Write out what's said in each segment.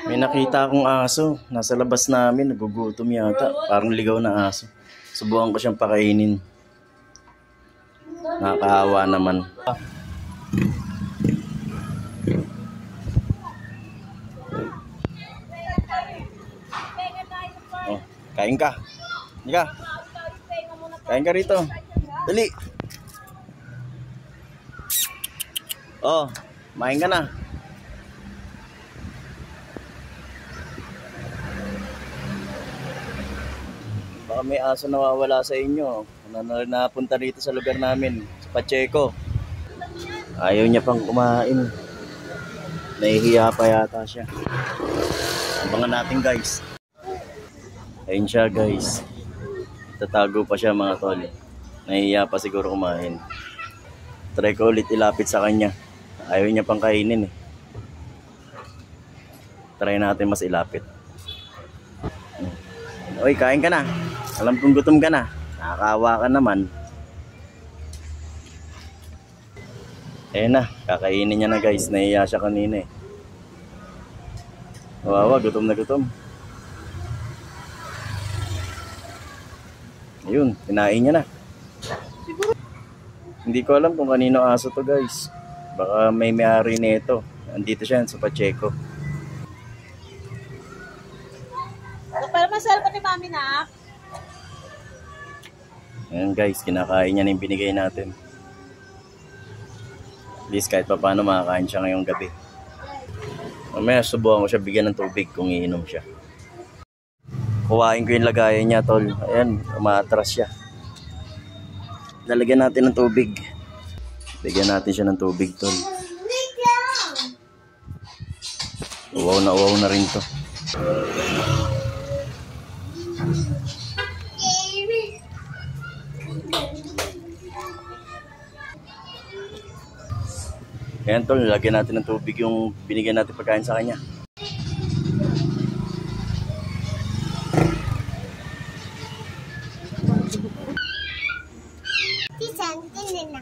May nakita akong aso. Nasa labas namin. Nagugutom yata. Parang ligaw na aso. Subukan ko siyang pakainin. Nakakaawa naman. Oh, kain ka. Halika. Kain ka rito. Dali. Oh, main ka na. Baka may aso nawawala sa inyo. Napunta dito sa lugar namin, sa Pacheco. Ayaw niya pang kumain. Nahihiya pa yata siya. Abangan natin guys. Ayun siya guys. Tatago pa siya mga tol. Nahihiya pa siguro kumain. Try ko ulit ilapit sa kanya. Ayaw niya pang kainin eh. Try natin mas ilapit. Oy, kain ka na. Alam kong gutom ka na. Nakakaawa ka naman. Ayan na, kakainin niya na guys. Nahiya siya kanina eh. Wawa, gutom na gutom. Ayun, kinain niya na. Hindi ko alam kung kanino aso to guys. Baka may may-ari nito. Andito siya sa Pacheco. Para masal ko ni mami na. Ayan guys, kinakain niya na yung binigay natin. At least kahit pa paano makakain siya ngayong gabi. Mamaya subukan ko siya bigyan ng tubig kung iinom siya. Kuhain ko yung lagayan niya tol. Ayan, umaatras siya. Lalagyan natin ng tubig. Bigyan natin siya ng tubig tol. Uwaw na rin to. Ayan tol, lagyan natin ng tubig yung binigyan natin pagkain sa kanya.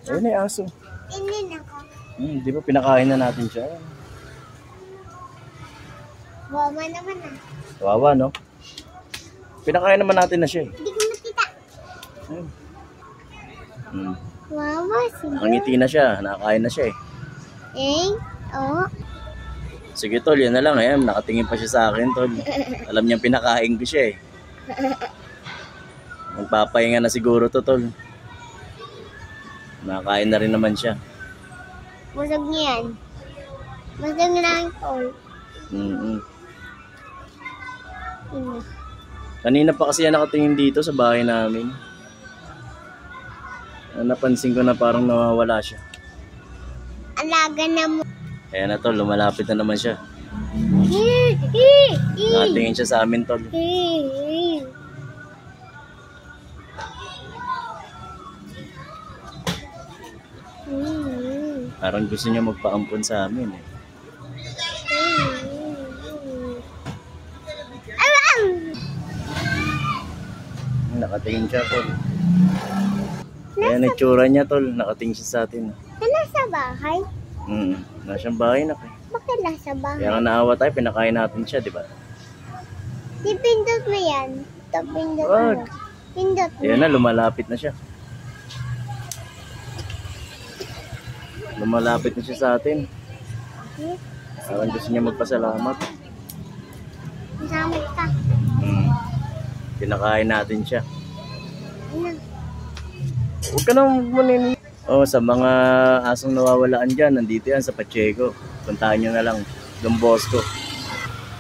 Ayun ay aso. Di ba pinakain na natin siya? Wawa naman ah. Wawa no? Pinakain naman natin na siya eh. Hindi ko nakita. Wawa siya. Nangiti na siya, nakakain na siya eh. Oo. Sige tol, yan na lang eh. Nakatingin pa siya sa akin tol. Alam niyang pinakain ko siya eh. Magpapahinga na siguro to tol. Nakakain na rin naman siya. Busog niya yan. Busog na lang tol. Kanina pa kasi yan nakatingin dito sa bahay namin. Napansin ko na parang nawawala siya. Alaga na mo. Ayan na tol, lumalapit na naman siya. Nakatingin siya sa amin tol. Parang gusto niya magpaampon sa amin eh. Nakatingin siya tol. Ayan ang itsura niya tol, nakatingin siya sa atin. Nasa bahay? Nasa bahay na kayo. Bakit nasa bahay? Kaya nga naawa tayo, pinakain natin siya, di ba? Pindot mo yan. Ito, pindot mo. Pindot mo. Ayan na, lumalapit na siya. Lumalapit na siya sa atin. Parang gusto niya magpasalamat. Salamat ka. Pinakain natin siya. Huwag ka nang munin. Oh, sa mga asong nawawalaan dyan, nandito yan sa Pacheco. Puntahan nyo na lang, Don Bosco.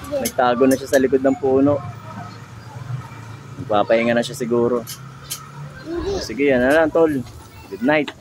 Nagtago na siya sa likod ng puno. Magpapahinga na siya siguro. Sige, yan na lang tol. Good night.